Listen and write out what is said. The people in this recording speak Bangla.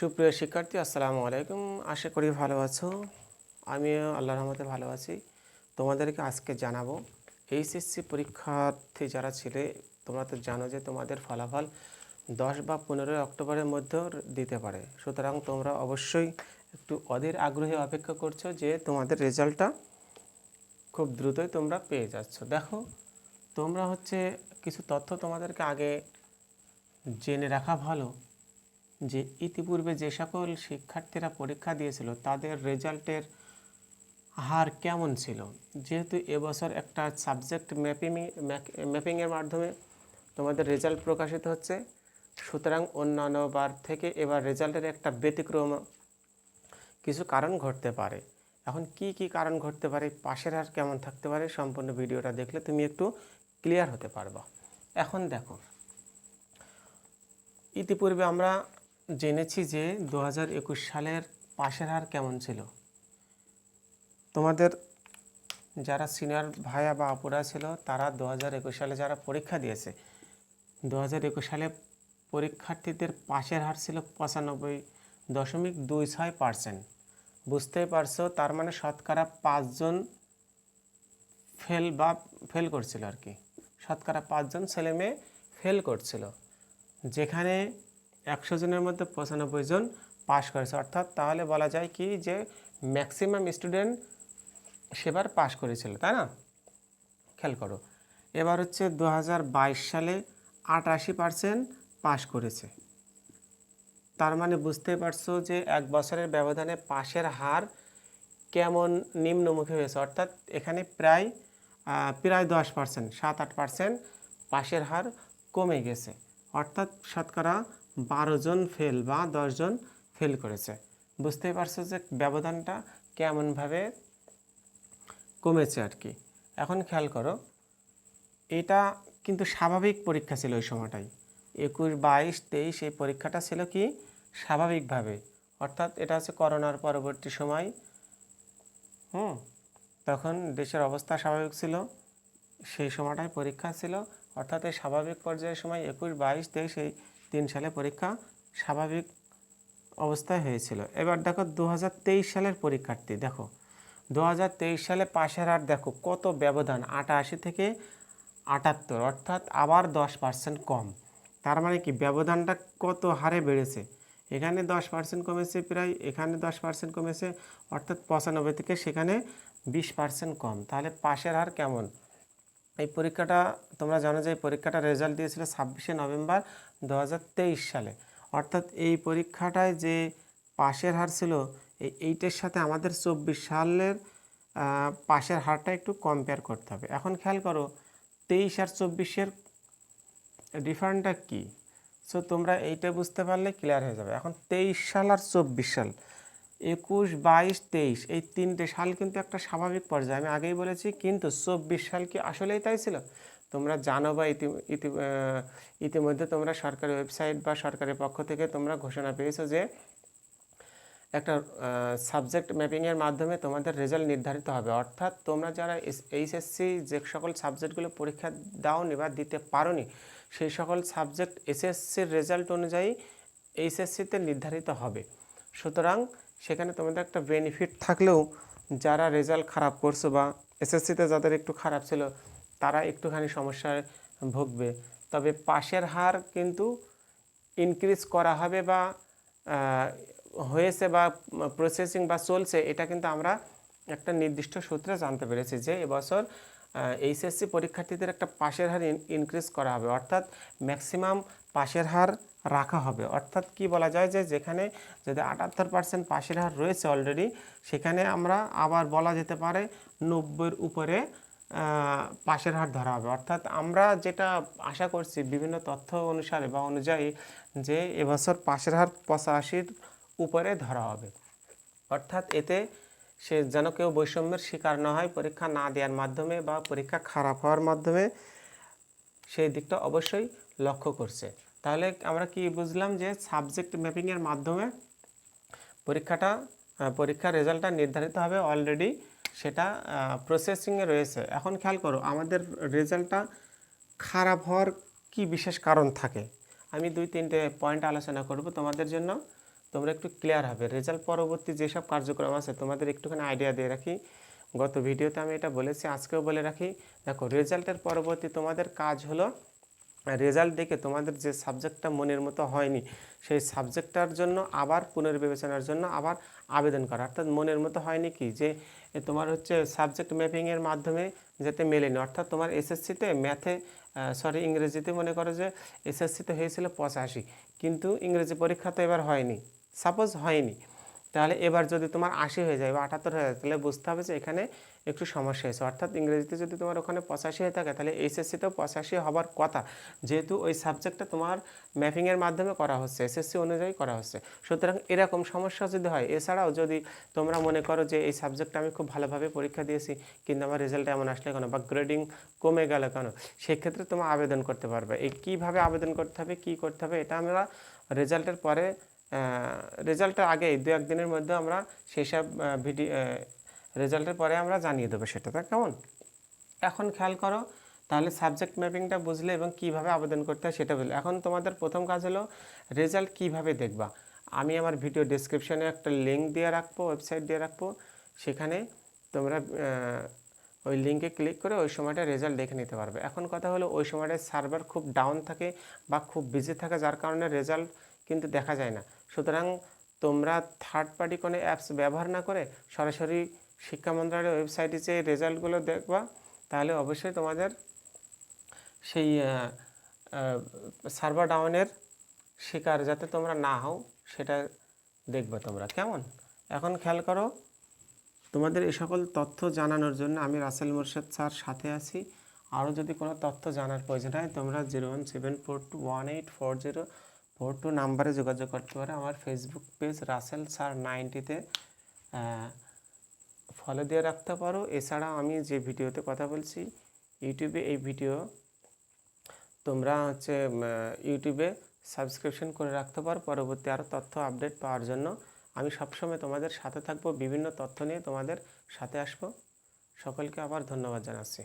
সুপ্রিয় শিক্ষার্থী, আসসালামু আলাইকুম। আশা করি ভালো আছো। আমিও আল্লাহর রহমতে ভালো আছি। তোমাদেরকে আজকে জানাবো এইচএসসি পরীক্ষার্থী যারা ছিলে, তোমরা তো জানো যে তোমাদের ফলাফল 10 বা 15 অক্টোবরের মধ্যেও দিতে পারে। সুতরাং তোমরা অবশ্যই একটু অধীর আগ্রহে অপেক্ষা করছো যে তোমাদের রেজাল্টটা খুব দ্রুতই তোমরা পেয়ে যাচ্ছ। দেখো, তোমরা কিছু তথ্য তোমাদেরকে আগে জেনে রাখা ভালো যে ইতিপূর্বে যে সকল শিক্ষার্থীরা পরীক্ষা দিয়েছিল তাদের রেজাল্টের হার কেমন ছিল। যেহেতু এবছর একটা সাবজেক্ট ম্যাপিংয়ের মাধ্যমে তোমাদের রেজাল্ট প্রকাশিত হচ্ছে, সুতরাং অন্যান্য বার থেকে এবার রেজাল্টের একটা ব্যতিক্রম কিছু কারণ ঘটতে পারে। এখন কি কি কারণ ঘটতে পারে, পাশের হার কেমন থাকতে পারে, সম্পূর্ণ ভিডিওটা দেখলে তুমি একটু ক্লিয়ার হতে পারবা। এখন দেখো, ইতিপূর্বে আমরা জেনেছি যে 2021 সালের পাশের হার কেমন ছিল। তোমাদের যারা সিনিয়র ভাইয়া বা আপুরা ছিল তারা 2021 সালে যারা পরীক্ষা দিয়েছে, 2021 সালে পরীক্ষার্থীদের পাশের হার ছিল 95.26%। বুঝতেই পারছো, তার মানে শতকরা 5 জন ফেল করছিল আর কি। শতকরা 5 জন ছেলে মেয়ে ফেল করছিল, যেখানে 100 জনের মধ্যে 95 জন পাশ করেছে। অর্থাৎ তাহলে বলা যায় কি যে ম্যাক্সিমাম স্টুডেন্ট সেবার পাশ করেছিল, তাই না? খেয়াল করো, এবার 2022 সালে 88% পাশ করেছে। তার মানে বুঝতে পারছো যে এক বছরের ব্যবধানে পাশের হার কেমন নিম্নমুখী হয়েছে। অর্থাৎ এখানে প্রায় 10%, 7-8% পাশের হার কমে গেছে। অর্থাৎ শতকরা 12 জন ফেল বা 10 জন ফেল করেছে। বুঝতেই পারছো যে ব্যবধানটা কেমনভাবে কমেছে আর কি। এখন খেয়াল করো, এটা কিন্তু স্বাভাবিক পরীক্ষা ছিল ওই সময়টাই। 21, 22, 23 এই পরীক্ষাটা ছিল কি স্বাভাবিকভাবে। অর্থাৎ এটা করোনার পরবর্তী সময়। তখন দেশের অবস্থা স্বাভাবিক ছিল, সেই সময়টায় পরীক্ষা ছিল। অর্থাৎ এই স্বাভাবিক পর্যায়ের সময় 21, 22, 23 এই 3 সালে পরীক্ষা স্বাভাবিক অবস্থায় হয়েছিল। এবার দেখো 2023 সালের পরীক্ষার্থী, দেখো 2023 সালে পাশের হার দেখো কত ব্যবধান, 88 থেকে 78, অর্থাৎ আবার 10% কম। তার মানে কি ব্যবধানটা কত হারে বেড়েছে। এখানে 10% কমেছে প্রায়, এখানে 10% কমেছে, অর্থাৎ 95 থেকে সেখানে 20% কম। তাহলে পাশের হার কেমন। এই পরীক্ষাটা তোমরা জানো যে এই পরীক্ষাটা রেজাল্ট দিয়েছিল 26শে নভেম্বর 2023 সালে। অর্থাৎ এই পরীক্ষাটায় যে পাশের হার ছিল, এইটার সাথে আমাদের 24 সালের পাশের হারটা একটু কম্পেয়ার করতে হবে। এখন খেয়াল করো 23 আর 24-এর ডিফারেন্টটা কী। সো তোমরা এইটা বুঝতে পারলে ক্লিয়ার হয়ে যাবে। এখন 23 সাল আর 24 সাল, 21, 22, 23 এই 3টে সাল কিন্তু একটা স্বাভাবিক পর্যায়ে, আমি আগেই বলেছি। কিন্তু 24 সাল কি আসলেই তাই ছিল? তোমরা জানো বা ইতিমধ্যে তোমরা সরকারি ওয়েবসাইট বা সরকারের পক্ষ থেকে তোমরা ঘোষণা পেয়েছো যে একটা সাবজেক্ট ম্যাপিংয়ের মাধ্যমে তোমাদের রেজাল্ট নির্ধারিত হবে। অর্থাৎ তোমরা যারা এইচএসসি যে সকল সাবজেক্টগুলো পরীক্ষা দাওনি বা দিতে পারোনি, সেই সকল সাবজেক্ট এসএসসির রেজাল্ট অনুযায়ী এইচএসসিতে নির্ধারিত হবে। সুতরাং সেখানে তোমাদের একটা বেনিফিট থাকলেও যারা রেজাল্ট খারাপ করছো বা এসএসসিতে যাদের একটু খারাপ ছিল তারা একটুখানি সমস্যায় ভুগবে। তবে পাশের হার কিন্তু ইনক্রিজ করা হবে বা হয়েছে বা প্রসেসিং বা চলছে, এটা কিন্তু আমরা একটা নির্দিষ্ট সূত্রে জানতে পেরেছি যে এবছর এইচএসসি পরীক্ষার্থীদের একটা পাশের হার ইনক্রিজ করা হবে। অর্থাৎ ম্যাক্সিমাম পাশের হার রাখা হবে। অর্থাৎ কি বলা যায় যে যেখানে যদি 78% পাশের হার রয়েছে অলরেডি, সেখানে আমরা আবার বলা যেতে পারে 90-এর উপরে পাশের হার ধরা হবে। অর্থাৎ আমরা যেটা আশা করছি বিভিন্ন তথ্য অনুসারে বা অনুযায়ী যে এবছর পাশের হার 85-র উপরে ধরা হবে। অর্থাৎ এতে সে যেন কেউ বৈষম্যের শিকার না হয় পরীক্ষা না দেওয়ার মাধ্যমে বা পরীক্ষা খারাপ হওয়ার মাধ্যমে, সেই দিকটা অবশ্যই লক্ষ্য করছে। তাহলে আমরা কি বুঝলাম যে সাবজেক্ট ম্যাপিংয়ের মাধ্যমে পরীক্ষার রেজাল্টটা নির্ধারিত হবে, অলরেডি সেটা প্রসেসিংয়ে রয়েছে। এখন খেয়াল করো আমাদের রেজাল্টটা খারাপ হওয়ার কি বিশেষ কারণ থাকে। আমি 2-3টে পয়েন্ট আলোচনা করব তোমাদের জন্য। তোমরা একটু ক্লিয়ার হবে। রেজাল্ট পরবর্তী যেসব কার্যক্রম আছে তোমাদের একটুখানি আইডিয়া দিয়ে রাখি, গত ভিডিওতে আমি এটা বলেছি, আজকেও বলে রাখি। দেখো, রেজাল্টের পরবর্তী তোমাদের কাজ হলো রেজাল্ট দেখে তোমাদের যে সাবজেক্টটা মনের মতো হয়নি সেই সাবজেক্টটার জন্য আবার পুনর্বিবেচনার জন্য আবার আবেদন করা। অর্থাৎ মনের মতো হয়নি কি যে তোমার হচ্ছে সাবজেক্ট ম্যাপিংয়ের মাধ্যমে যাতে মেলেনি, অর্থাৎ তোমার এসএসসিতে ম্যাথে ইংরেজিতে মনে করো যে এসএসসিতে হয়েছিল 85, কিন্তু ইংরেজি পরীক্ষা তো এবার হয়নি, সাপোজ হয়নি, তাহলে এবার যদি তোমার 80 হয়ে যায় বা 78 হয়ে যায়, তাহলে বুঝতে হবে যে এখানে একটু সমস্যা হয়েছে। অর্থাৎ ইংরেজিতে যদি তোমার ওখানে 85 হয়ে থাকে, তাহলে এইচএসসিতেও 85 হবার কথা, যেহেতু ওই সাবজেক্টটা তোমার ম্যাপিংয়ের মাধ্যমে করা হচ্ছে, এসএসসি অনুযায়ী করা হচ্ছে। সুতরাং এরকম সমস্যা যদি হয়, এছাড়াও যদি তোমরা মনে করো যে এই সাবজেক্টটা আমি খুব ভালোভাবে পরীক্ষা দিয়েছি কিন্তু আমার রেজাল্ট এমন আসলে কেন বা গ্রেডিং কমে গেল কেন, সেক্ষেত্রে তোমরা আবেদন করতে পারবে। এই কীভাবে আবেদন করতে হবে, কী করতে হবে, এটা আমরা রেজাল্টের পরে, রেজাল্টের আগে 2-1 দিনের মধ্যে আমরা সেই সব রেজাল্টের পরে আমরা জানিয়ে দেবো সেটা, তা কেমন। এখন খেয়াল করো, তাহলে সাবজেক্ট ম্যাপিংটা বুঝলে এবং কিভাবে আবেদন করতে হয় সেটা বুঝলে। এখন তোমাদের প্রথম কাজ হলো রেজাল্ট কিভাবে দেখবা। আমি আমার ভিডিও ডেসক্রিপশনে একটা লিঙ্ক দিয়ে রাখবো, ওয়েবসাইট দিয়ে রাখবো, সেখানে তোমরা ওই লিঙ্কে ক্লিক করে ওই সময়টা রেজাল্ট দেখে নিতে পারবে। এখন কথা হলো ওই সময়টায় সার্ভার খুব ডাউন থাকে বা খুব বিজি থাকে, যার কারণে রেজাল্ট কিন্তু দেখা যায় না। সুতরাং তোমরা থার্ড পার্টি কোনো অ্যাপস ব্যবহার না করে সরাসরি শিক্ষা মন্ত্রণালয়ের ওয়েবসাইটে যে রেজাল্টগুলো দেখবা, তাহলে অবশ্যই তোমাদের সেই সার্ভার ডাউনের শিকার যাতে তোমরা না হও সেটা দেখবে তোমরা, কেমন। এখন খেয়াল করো, তোমাদের এই সকল তথ্য জানানোর জন্য আমি রাসেল মোরশেদ স্যার সাথে আছি। আরও যদি কোনো তথ্য জানার প্রয়োজন হয় তোমরা 01742184042 নাম্বারে যোগাযোগ করতে পারো। আমার ফেসবুক পেজ রাসেল স্যার 90তে ফলো দিয়ে রাখতে পারো। এছাড়া আমি যে ভিডিওতে কথা বলছি ইউটিউবে, এই ভিডিও তোমরা হচ্ছে ইউটিউবে সাবস্ক্রিপশন করে রাখতে পারো পরবর্তী আরও তথ্য আপডেট পাওয়ার জন্য। আমি সবসময় তোমাদের সাথে থাকবো, বিভিন্ন তথ্য নিয়ে তোমাদের সাথে আসবো। সকলকে আবার ধন্যবাদ জানাচ্ছি।